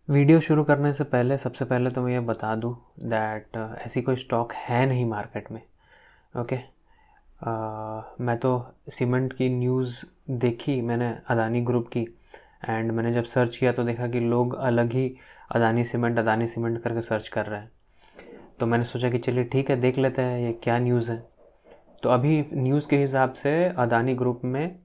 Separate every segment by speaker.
Speaker 1: Video शुरू करने से पहले सबसे पहले तो मैं ये बता दूं दैट ऐसी कोई स्टॉक है नहीं मार्केट में। ओके। मैं तो सीमेंट की न्यूज़ देखी मैंने, अदानी ग्रुप की, एंड मैंने जब सर्च किया तो देखा कि लोग अलग ही अदानी सीमेंट करके सर्च कर रहे हैं। तो मैंने सोचा कि चलिए ठीक है, देख लेते हैं ये क्या न्यूज़ है। तो अभी न्यूज़ के हिसाब से अदानी ग्रुप में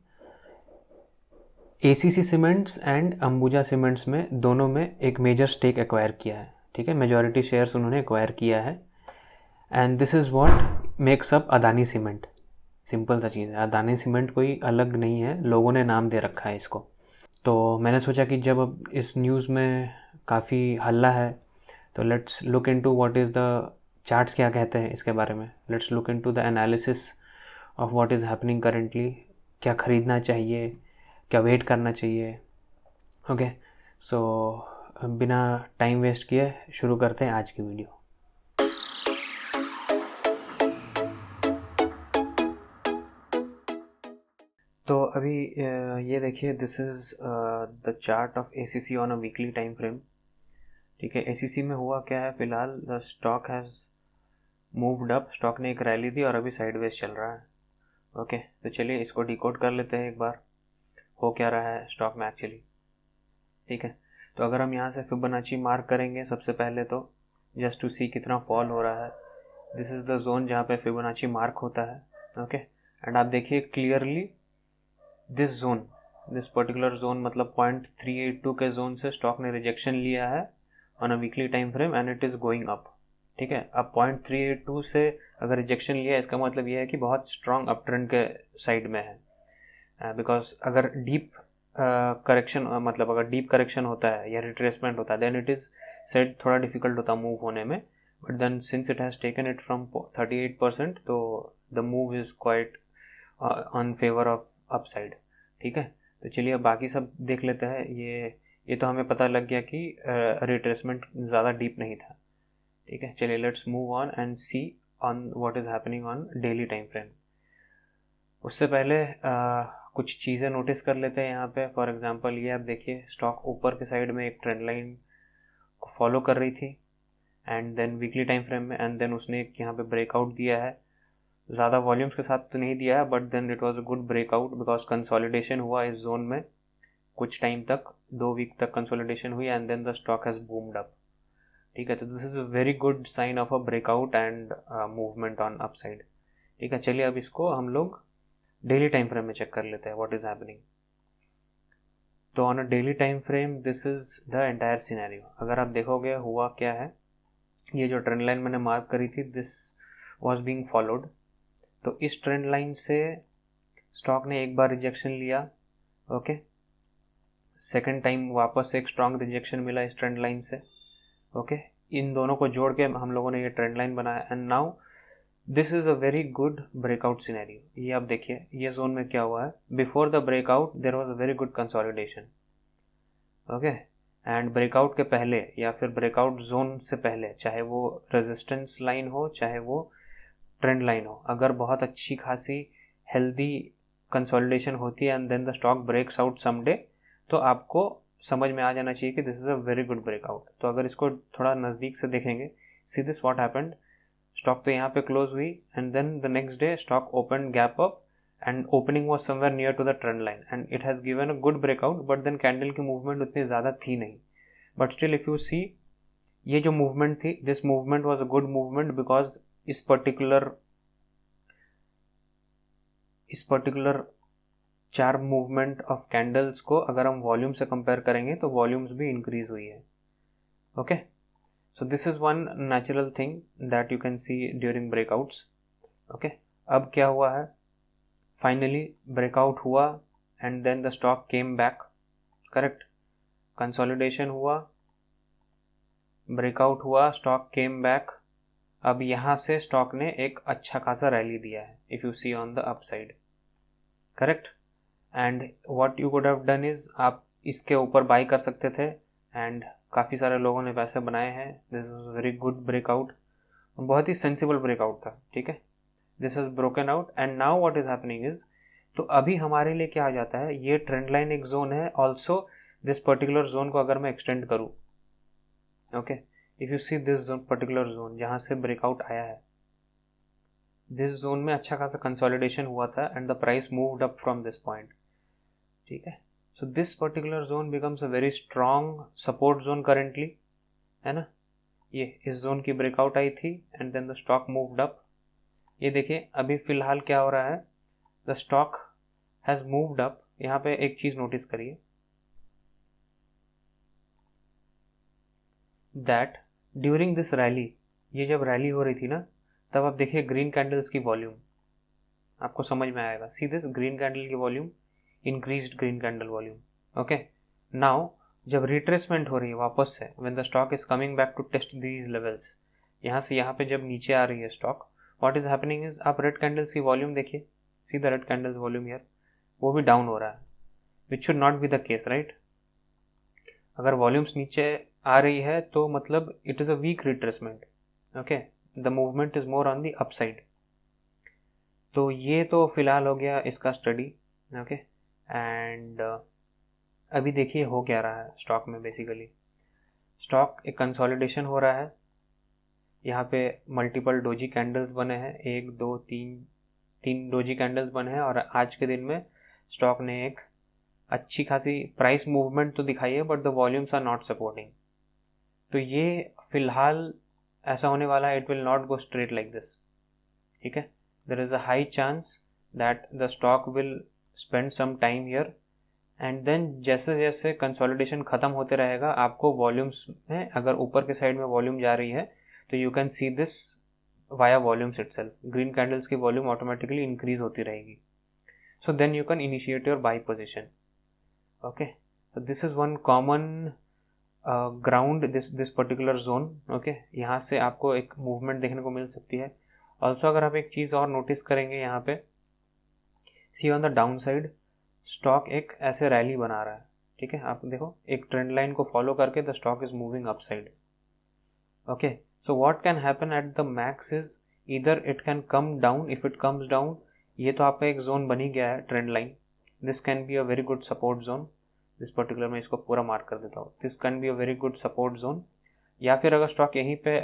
Speaker 1: ACC cements and Ambuja cements में दोनों में एक मेजर स्टेक एक्वायर किया है। ठीक है, मेजॉरिटी शेयर्स उन्होंने एक्वायर किया है, and this is what makes up Adani cement. Simple सा चीज़ है, अदानी सीमेंट कोई अलग नहीं है, लोगों ने नाम दे रखा है इसको। तो मैंने सोचा कि जब अब इस न्यूज़ में काफ़ी हल्ला है तो let's look into what is the charts क्या कहते हैं इसके बारे में। Let's look into the analysis of what is happening currently. क्या ख़रीदना चाहिए, क्या वेट करना चाहिए। ओके, सो बिना टाइम वेस्ट किए शुरू करते हैं आज की वीडियो। तो अभी ये देखिए, this is the chart of ACC on a weekly time frame. ठीक है, एसीसी में हुआ क्या है फिलहाल, the stock has moved up, stock ने एक रैली दी और अभी साइडवेज चल रहा है। ओके, तो चलिए इसको डिकोड कर लेते हैं एक बार, हो क्या रहा है स्टॉक में एक्चुअली। ठीक है, तो अगर हम यहाँ से फिबोनाची मार्क करेंगे सबसे पहले, तो जस्ट टू सी कितना फॉल हो रहा है, दिस इज़ द जोन जहाँ पे फिबोनाची मार्क होता है। ओके, एंड आप देखिए क्लियरली दिस पर्टिकुलर जोन मतलब 0.382 के जोन से स्टॉक ने रिजेक्शन लिया है on a weekly time frame and it is going up. ठीक है, अब 0.382 से अगर रिजेक्शन लिया है इसका मतलब ये है कि बहुत स्ट्रॉन्ग अप ट्रेंड के साइड में है। बिकॉज अगर डीप करेक्शन मतलब अगर डीप करेक्शन होता है या रिट्रेसमेंट होता है देन इट इज़ सेट थोड़ा डिफिकल्ट होता मूव होने में, but then since it has taken it from 38% तो the move is quite on favour of upside. ठीक है, तो चलिए अब बाकी सब देख लेते हैं। ये तो हमें पता लग गया कि रिट्रेसमेंट ज़्यादा डीप नहीं था। ठीक है, चलिए let's move on and see on what is happening on daily time frame. उससे पहले कुछ चीज़ें नोटिस कर लेते हैं यहाँ पे। फॉर एग्जांपल ये आप देखिए, स्टॉक ऊपर के साइड में एक ट्रेंड लाइन को फॉलो कर रही थी and then weekly time frame में, एंड देन उसने एक यहाँ पे ब्रेकआउट दिया है। ज़्यादा वॉल्यूम्स के साथ तो नहीं दिया है, but then it was a good breakout because consolidation हुआ इस जोन में कुछ टाइम तक, 2 वीक तक कंसोलिडेशन हुई and then the stock has boomed up. ठीक है, तो this is a very good sign of a breakout and movement on upside. ठीक है, चलिए अब इसको हम लोग डेली टाइम फ्रेम में चेक कर लेते हैं व्हाट इज़ हैपनिंग। तो on a daily time frame this is the entire scenario. अगर आप देखोगे हुआ क्या है, ये जो ट्रेंड लाइन मैंने मार्क करी थी दिस वाज बीइंग फॉलोड। तो इस ट्रेंड लाइन से स्टॉक ने एक बार रिजेक्शन लिया। ओके, सेकेंड टाइम वापस एक स्ट्रॉन्ग रिजेक्शन मिला इस ट्रेंड लाइन से। ओके, इन दोनों को जोड़ के हम लोगों ने ये ट्रेंड लाइन बनाया and now this is a very good breakout scenario. ये आप देखिए ये जोन में क्या हुआ है, before the breakout there was a very good consolidation. Okay, and breakout के पहले या फिर ब्रेकआउट जोन से पहले, चाहे वो रेजिस्टेंस लाइन हो चाहे वो ट्रेंड लाइन हो, अगर बहुत अच्छी खासी हेल्दी कंसोलिडेशन होती है and then the stock breaks out someday, तो आपको समझ में आ जाना चाहिए कि this is a very good breakout. तो अगर इसको थोड़ा नज़दीक से देखेंगे, see this what happened, stock तो यहाँ पे क्लोज हुई and then the next day stock open gap up and opening was somewhere near to the trend line and it has given a good breakout, but then candle की movement उतनी ज़्यादा थी नहीं। But still if you सी, ये जो movement थी this movement was a good movement because इस particular 4 movement of candles को अगर हम वॉल्यूम से कंपेयर करेंगे तो वॉल्यूम्स भी इंक्रीज हुई है। Okay, so this is one natural thing that you can see during breakouts. Okay, अब क्या हुआ है, फाइनली ब्रेकआउट हुआ and then the stock came back. Correct, consolidation हुआ, ब्रेकआउट हुआ, स्टॉक केम बैक। अब यहाँ से स्टॉक ने एक अच्छा खासा रैली दिया है if you see on the upside. Correct, and what you could have done is आप इसके ऊपर बाई कर सकते थे एंड काफ़ी सारे लोगों ने पैसे बनाए हैं। This is very good breakout, बहुत ही सेंसिबल ब्रेकआउट था। ठीक है, this is broken out and now what is happening is, तो अभी हमारे लिए क्या आ जाता है, ये ट्रेंड लाइन एक जोन है, ऑल्सो दिस पर्टिकुलर जोन को अगर मैं एक्सटेंड करूँ okay, if you see this particular zone जहाँ से ब्रेकआउट आया है, दिस जोन में अच्छा खासा कंसोलिडेशन हुआ था and the price moved up from this point, ठीक है। So this particular zone becomes a very strong support zone currently, है ना। ये इस जोन की ब्रेकआउट आई थी and then the stock moved up. ये देखिए अभी फिलहाल क्या हो रहा है, the stock has moved up. यहाँ पे एक चीज नोटिस करिए दैट ड्यूरिंग दिस रैली, ये जब रैली हो रही थी ना, तब आप देखिए ग्रीन कैंडल्स की वॉल्यूम, आपको समझ में आएगा। सी दिस ग्रीन कैंडल की volume, increased green candle volume. Okay, now जब रिट्रेसमेंट हो रही है वापस से, when the stock is coming back to test these levels, यहाँ से यहाँ पे जब नीचे आ रही है stock, what is happening is, आप रेड कैंडल्स की वॉल्यूम देखिए, see the red candles volume here, वो भी डाउन हो रहा है, which should not be the case, right. अगर वॉल्यूम्स नीचे आ रही है तो मतलब it is a weak retracement, okay, the movement is more on the upside. तो ये तो फिलहाल हो गया इसका स्टडी, ओके। एंड अभी देखिए हो क्या रहा है स्टॉक में। बेसिकली स्टॉक एक कंसोलिडेशन हो रहा है, यहाँ पे मल्टीपल डोजी कैंडल्स बने हैं, 1 2 3 डोजी कैंडल्स बने हैं, और आज के दिन में स्टॉक ने एक अच्छी खासी प्राइस मूवमेंट तो दिखाई है, but the volumes are not supporting. तो ये फिलहाल ऐसा होने वाला है, it will not go straight like this, ठीक है। There is a high chance that the stock will spend some time here and then जैसे जैसे कंसोलिडेशन खत्म होते रहेगा, आपको वॉल्यूम्स में अगर ऊपर के साइड में वॉल्यूम जा रही है तो you can see this via volumes itself, green candles की वॉल्यूम ऑटोमेटिकली इंक्रीज होती रहेगी। So then you can initiate your buy position, okay. so this is one common ground, this particular zone, okay। यहाँ से आपको एक movement देखने को मिल सकती है। ऑल्सो अगर आप एक चीज और नोटिस करेंगे यहाँ पे, see on the down side stock एक ऐसे रैली बना रहा है, ठीक है। आप देखो एक ट्रेंड लाइन को फॉलो करके the stock is moving up side, okay. So what can happen at the max is either it can come down, if it comes down, ये तो आपका एक जोन बन ही गया है trend line, this can be a very good support zone. This particular मैं इसको पूरा मार्क कर देता हूँ, this can be a very good support zone. या फिर अगर स्टॉक यहीं पे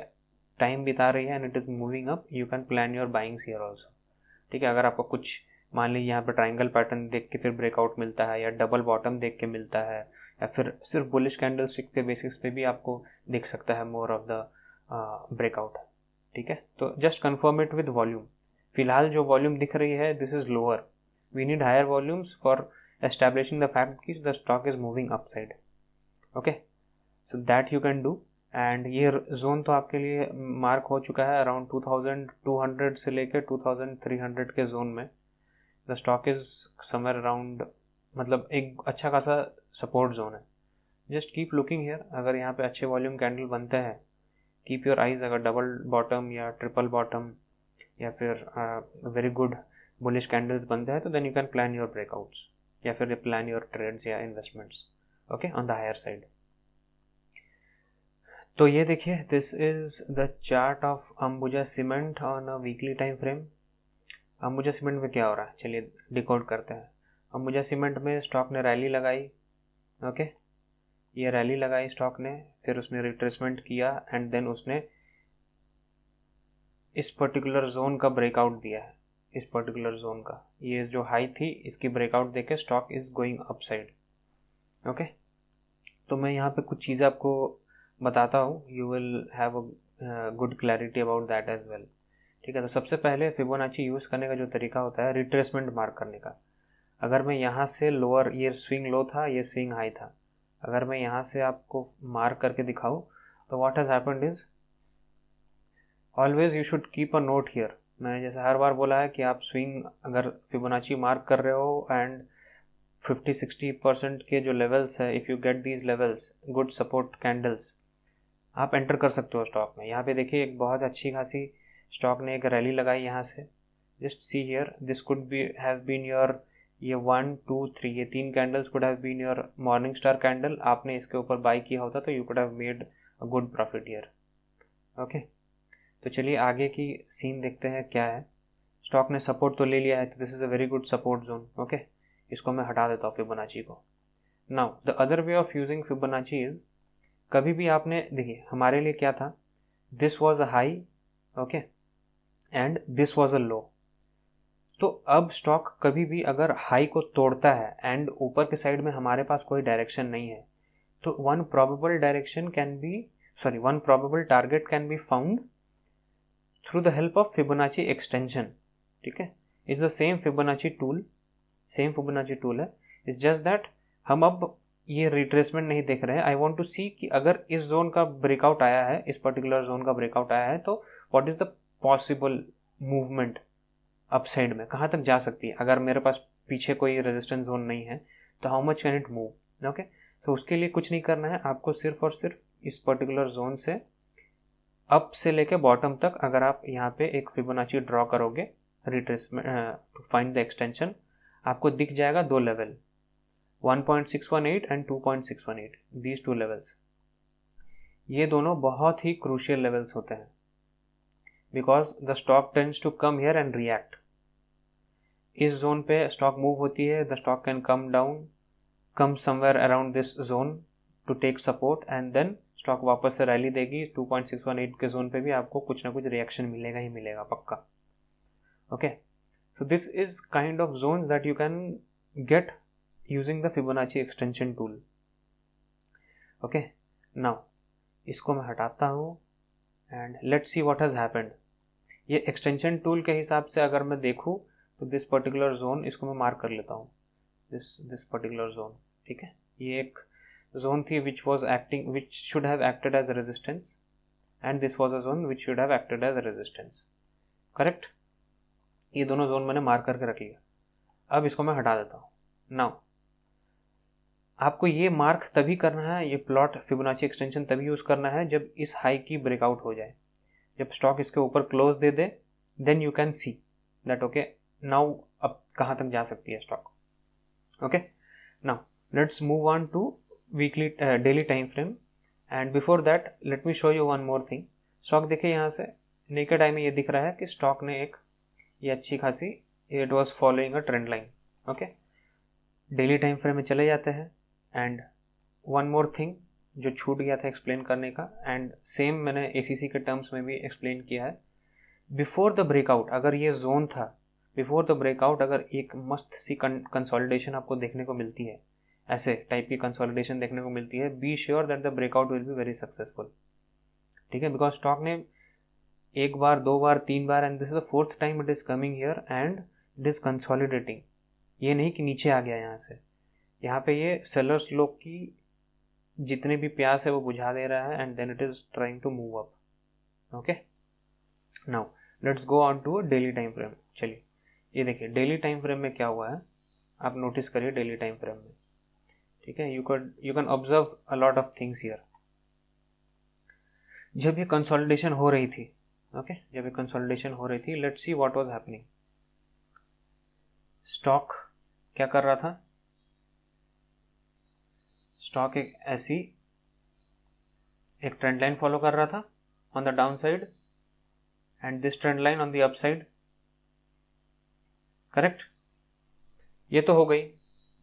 Speaker 1: टाइम बिता रही है and it is moving up, you can plan your buyings here also, ठीक है। अगर आपको कुछ मान लीजिए यहाँ पे ट्राइंगल पैटर्न देख के फिर ब्रेकआउट मिलता है, या डबल बॉटम देख के मिलता है, या फिर सिर्फ बुलिश कैंडलस्टिक के बेसिस पे भी आपको दिख सकता है मोर ऑफ द ब्रेकआउट, ठीक है। तो just confirm it with volume. फिलहाल जो वॉल्यूम दिख रही है this is lower, we need higher volumes for establishing the fact कि the stock is moving upside, okay. So that you can do. And ये जोन तो आपके लिए मार्क हो चुका है अराउंड 2200 से लेकर 2300 के जोन में the stock is somewhere around, मतलब एक अच्छा खासा सपोर्ट जोन है। जस्ट कीप लुकिंग हियर, अगर यहाँ पे अच्छे वॉल्यूम कैंडल बनते हैं, कीप योर आइज, अगर डबल बॉटम या ट्रिपल बॉटम या फिर वेरी गुड बुलिश कैंडल्स बनते हैं, तो then you can plan your breakouts या फिर प्लान योर ट्रेड्स या investments, okay, on the higher side. तो ये देखिए this is the chart of Ambuja cement on a weekly time frame. Ambuja cement में क्या हो रहा है, चलिए डिकोड करते हैं। अंबुजा सीमेंट में स्टॉक ने रैली लगाई, ओके, ये रैली लगाई स्टॉक ने, फिर उसने रिट्रेसमेंट किया एंड देन उसने इस पर्टिकुलर जोन का ब्रेकआउट दिया है, इस पर्टिकुलर जोन का, ये जो हाई थी इसकी ब्रेकआउट देके stock is going upside, okay. तो मैं यहाँ पे कुछ चीज़ें आपको बताता हूँ, you will have a good clarity about that as well, ठीक है। तो सबसे पहले फिबोनाची यूज़ करने का जो तरीका होता है रिट्रेसमेंट मार्क करने का। अगर मैं यहाँ से लोअर, ये स्विंग लो था, ये स्विंग हाई था, अगर मैं यहाँ से आपको मार्क करके दिखाऊँ तो what has happened is always you should keep a note here. मैंने जैसे हर बार बोला है कि आप स्विंग अगर फिबोनाची मार्क कर रहे हो एंड 50-60% के जो लेवल्स है, if you get these levels good support candles, आप एंटर कर सकते हो स्टॉक में। यहाँ पे देखिए एक बहुत अच्छी खासी स्टॉक ने एक रैली लगाई यहाँ से, just see here, this could be have been your, ये 1 2 3 ये 3 candles could have been your morning star candle. आपने इसके ऊपर बाई किया होता तो you could have made a good profit here, okay. तो चलिए आगे की सीन देखते हैं क्या है। स्टॉक ने सपोर्ट तो ले लिया है, तो this is a very good support zone, okay. इसको मैं हटा देता हूँ फिबोनाची को। Now the other way of using Fibonacci is, कभी भी आपने देखिए हमारे लिए क्या था, this was a high, okay, and this was a low. तो अब स्टॉक कभी भी अगर हाई को तोड़ता है एंड ऊपर के साइड में हमारे पास कोई डायरेक्शन नहीं है, तो one probable target can be found through the help of Fibonacci extension. ठीक है, is the same Fibonacci tool है। इट्स जस्ट दैट हम अब ये रिट्रेसमेंट नहीं देख रहे हैं। आई वांट टू सी कि अगर इस जोन का ब्रेकआउट आया है, इस पर्टिकुलर जोन का ब्रेकआउट आया है, तो what is the possible movement upside में, कहाँ तक जा सकती है। अगर मेरे पास पीछे कोई रेजिस्टेंस जोन नहीं है तो how much can it move. Okay, तो उसके लिए कुछ नहीं करना है, आपको सिर्फ और सिर्फ इस पर्टिकुलर जोन से अप से लेके बॉटम तक अगर आप यहाँ पे एक फिबोनाची ड्रॉ करोगे retracement to find the extension, आपको दिख जाएगा दो level, 1.618 and 2.618, these two levels. ये दोनों बहुत ही क्रूशियल लेवल्स होते हैं because the stock tends to come here and react. इस जोन पे स्टॉक मूव होती है, the stock can come down, come somewhere around this zone to take support, and then stock वापस से रैली देगी। 2.618 के जोन पे भी आपको कुछ ना कुछ रिएक्शन मिलेगा ही मिलेगा पक्का। Okay, so this is kind of Jones that you can get using the Fibonacci extension tool. Okay, now इसको मैं हटाता हूँ and let's see what has happened. ये एक्सटेंशन टूल के हिसाब से अगर मैं देखूँ तो दिस पर्टिकुलर जोन, इसको मैं मार्क कर लेता हूँ, दिस पर्टिकुलर जोन। ठीक है, ये एक जोन थी which should have acted as a resistance, and this was a zone which should have acted as a resistance, correct. ये दोनों जोन मैंने मार्क करके रख लिया। अब इसको मैं हटा देता हूँ। नाउ आपको ये मार्क तभी करना है, ये प्लॉट फिबोनाची एक्सटेंशन तभी यूज करना है जब इस हाई की ब्रेकआउट हो जाए, जब स्टॉक इसके ऊपर क्लोज दे दे, then you can see that okay now अब कहाँ तक जा सकती है stock. Okay, now let's move on to daily time frame, and before that let me show you one more thing। Stock देखिए यहाँ से नेकेड आई में ये दिख रहा है कि स्टॉक ने एक ये अच्छी खासी, it was following a trend line. Okay, daily time frame में चले जाते हैं एंड वन मोर थिंग जो छूट गया था एक्सप्लेन करने का, एंड सेम मैंने एसीसी के टर्म्स में भी एक्सप्लेन किया है। बिफोर द ब्रेकआउट अगर ये जोन था, बिफोर द ब्रेकआउट अगर एक मस्त सी कंसोलिडेशन आपको देखने को मिलती है, ऐसे टाइप की कंसोलिडेशन देखने को मिलती है, be sure that the breakout will be very successful. ठीक है, बिकॉज स्टॉक ने एक बार, दो बार, तीन बार, and this is the fourth time it is coming here and it is consolidating. ये नहीं कि नीचे आ गया यहाँ से, यहाँ पे ये सेलर्स लोग की जितने भी प्यास है वो बुझा दे रहा है, and then it is trying to move up. Okay, now let's go on to daily time frame. चलिए ये देखिए डेली टाइम फ्रेम में क्या हुआ है, आप नोटिस करिए डेली टाइम फ्रेम में। ठीक है, you can observe a lot of things here. जब ये कंसोलिडेशन हो रही थी, ओके, जब ये कंसोलिडेशन हो रही थी, let's see what was happening. Stock क्या कर रहा था, स्टॉक एक ऐसी एक ट्रेंड लाइन फॉलो कर रहा था on the down side and this trend line on the up side, correct. ये तो हो गई,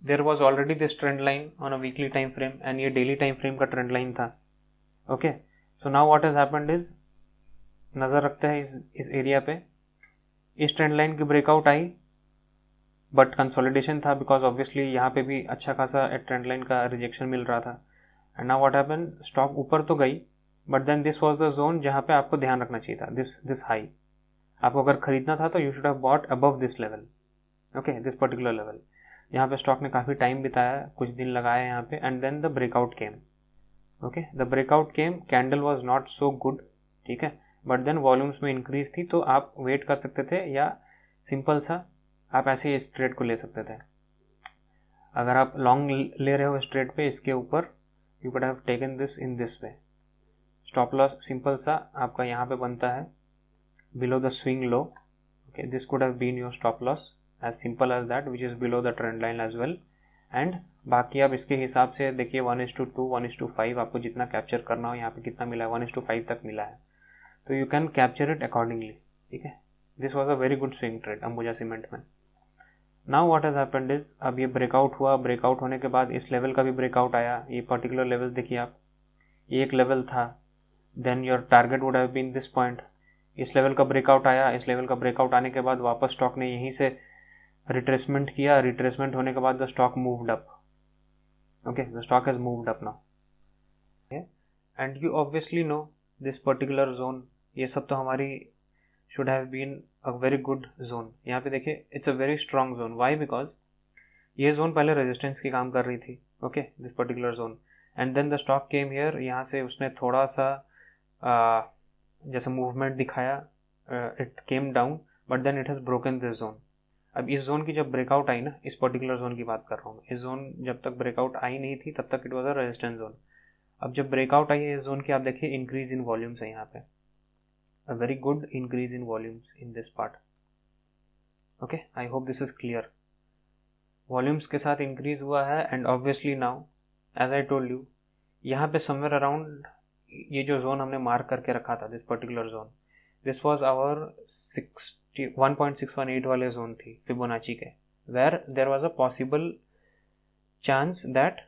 Speaker 1: there was already this trend line on a weekly time frame and ये डेली टाइम फ्रेम का trend line था। Okay, so now what has happened is, नजर रखते हैं इस एरिया पे, इस ट्रेंड लाइन की ब्रेकआउट आई बट कंसोलिडेशन था बिकॉज ऑब्वियसली यहाँ पे भी अच्छा खासा ट्रेंड लाइन का रिजेक्शन मिल रहा था। And now what happened, stock ऊपर तो गई but then this was the zone जहाँ पे आपको ध्यान रखना चाहिए था, दिस हाई। आपको अगर खरीदना था तो you should have bought above this level, okay, this particular level. यहाँ पे स्टॉक ने काफी टाइम बिताया, कुछ दिन लगाया यहाँ पे, and then the breakout came. Okay, the breakout came, candle was not so good, ठीक है, बट देन वॉल्यूम्स में इंक्रीज थी, तो आप वेट कर सकते थे या सिंपल सा आप ऐसे इस ट्रेड को ले सकते थे। अगर आप लॉन्ग ले रहे हो इस ट्रेड पे, इसके ऊपर you could have taken this in this way. Stop loss simple सा आपका यहाँ पे बनता है below the swing low. Okay, this could have been your stop loss, as simple as that, which is below the trend line as well। and बाकी आप इसके हिसाब से देखिए 1:2, 1:5 आपको जितना कैप्चर करना हो, यहाँ पे कितना मिला है, 1:5 तक मिला है, तो you can capture it accordingly. ठीक है, this was a very good swing trade Ambuja cement में। Now what has happened is, अब ये ब्रेकआउट हुआ, ब्रेकआउट होने के बाद इस लेवल का भी ब्रेकआउट आया, ये पर्टिकुलर लेवल देखिए आप, ये एक लेवल था, then your target would have been this point. इस लेवल का ब्रेकआउट आया, इस लेवल का ब्रेकआउट आने के बाद वापस स्टॉक ने यहीं से रिट्रेसमेंट किया, रिट्रेसमेंट होने के बाद the stock moved up. Okay, the stock has moved up now and you obviously know this particular zone, ये सब तो हमारी should have been a very good zone. यहाँ पे देखिए it's a very strong zone. Why? Because ये zone पहले resistance की काम कर रही थी। ओके, this particular zone, and then the stock came here, यहाँ से उसने थोड़ा सा जैसे मूवमेंट दिखाया, it came down, but then it has broken this zone. अब इस जोन की जब ब्रेकआउट आई ना, इस पर्टिकुलर जोन की बात कर रहा हूँ, इस जोन जब तक ब्रेकआउट आई नहीं थी तब तक it was a resistance zone. अब जब ब्रेकआउट आई है इस जोन की, आप देखिए इंक्रीज इन वॉल्यूम्स है यहाँ पे, a very good increase in volumes in this part. Okay, I hope this is clear. Volumes के साथ इंक्रीज हुआ है and obviously now as I told you, यहाँ पे समवेयर अराउंड ये जो जोन हमने मार्क करके रखा था, this particular zone, this was our 1.618 वाले जोन थी फिबोनाची के, where there was a possible chance that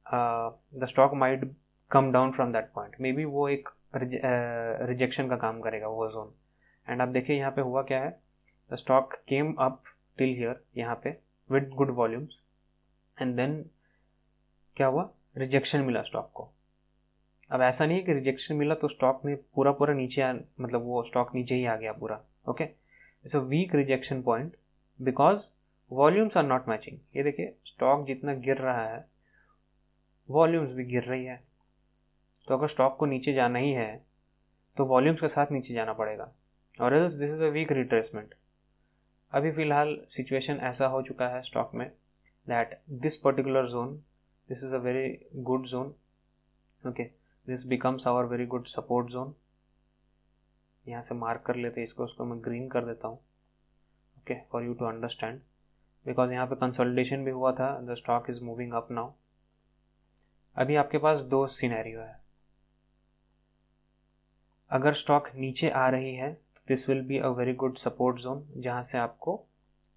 Speaker 1: the stock might come down from that point. Maybe वो एक रिजेक्शन का काम करेगा वो जोन। एंड आप देखिए यहाँ पे हुआ क्या है, the stock came up till here यहाँ पे with good volumes, and then क्या हुआ, रिजेक्शन मिला स्टॉक को। अब ऐसा नहीं है कि रिजेक्शन मिला तो स्टॉक ने पूरा नीचे मतलब वो स्टॉक नीचे ही आ गया पूरा। Okay, it's a weak rejection point because volumes are not matching. ये देखिए स्टॉक जितना गिर रहा है वॉल्यूम्स भी गिर रही है, तो अगर स्टॉक को नीचे जाना ही है तो वॉल्यूम्स के साथ नीचे जाना पड़ेगा, और else this is a weak retracement. अभी फिलहाल सिचुएशन ऐसा हो चुका है स्टॉक में that this particular zone, this is a very good zone. Okay, this becomes our very good support zone. यहाँ से मार्क कर लेते हैं इसको, उसको मैं ग्रीन कर देता हूँ। Okay, for you to understand, because यहाँ पे कंसोलिडेशन भी हुआ था, the stock is moving up now. अभी आपके पास दो सिनेरियो है, अगर स्टॉक नीचे आ रही है तो this will be a very good support zone, जहाँ से आपको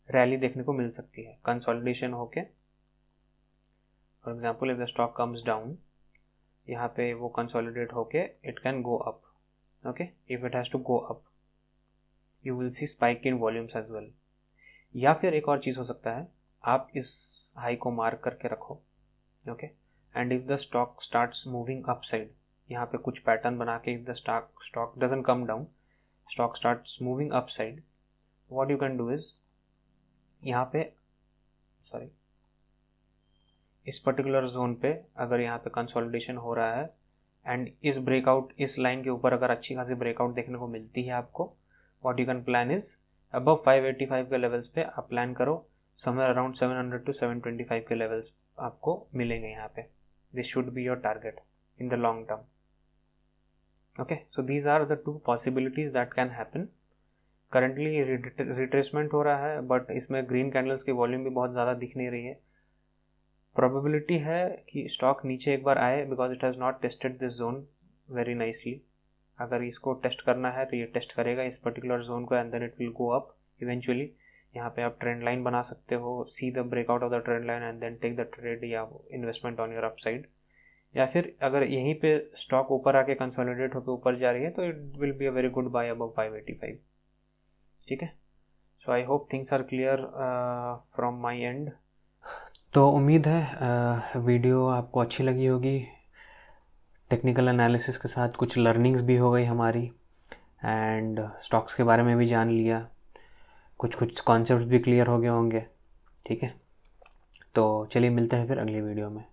Speaker 1: रैली देखने को मिल सकती है कंसोलिडेशन होके। For example if the stock comes down, यहाँ पे वो कंसोलिडेट होके it can go up. Okay, if it has to go up you will see spike in volumes as well. या फिर एक और चीज हो सकता है, आप इस हाई को मार्क करके रखो। Okay, and if the stock starts moving upside, यहाँ पे कुछ पैटर्न बना के, if the stock doesn't come down, stock starts moving upside, what you can do is, यहाँ पे सॉरी इस पर्टिकुलर जोन पे अगर यहाँ पे कंसोलिडेशन हो रहा है एंड इस ब्रेकआउट, इस लाइन के ऊपर अगर अच्छी खासी ब्रेकआउट देखने को मिलती है आपको, what you can plan is above 585 के लेवल्स पे आप प्लान करो, समवेयर अराउंड 700 to 725 के लेवल्स आपको मिलेंगे यहाँ पे। This should be your target in the long term. Okay, so these are the two possibilities that can happen. Currently retracement हो रहा है बट इसमें ग्रीन कैंडल्स की वॉल्यूम भी बहुत ज़्यादा दिख नहीं रही है। प्रोबेबिलिटी है कि स्टॉक नीचे एक बार आए because it has not tested this zone very nicely. अगर इसको टेस्ट करना है तो ये टेस्ट करेगा इस पर्टिकुलर जोन को and then it will go up eventually. यहाँ पे आप ट्रेंड लाइन बना सकते हो, see the breakout of the trend line and then take the trade या इन्वेस्टमेंट ऑन योर अपसाइड। या फिर अगर यहीं पे स्टॉक ऊपर आके कंसोलिडेट होकर ऊपर जा रही है तो it will be a very good buy above 585। ठीक है, so I hope things are clear from my end. तो उम्मीद है वीडियो आपको अच्छी लगी होगी, टेक्निकल एनालिसिस के साथ कुछ लर्निंग्स भी हो गई हमारी एंड स्टॉक्स के बारे में भी जान लिया, कुछ कॉन्सेप्ट्स भी क्लियर हो गए होंगे। ठीक है, तो चलिए मिलते हैं फिर अगली वीडियो में।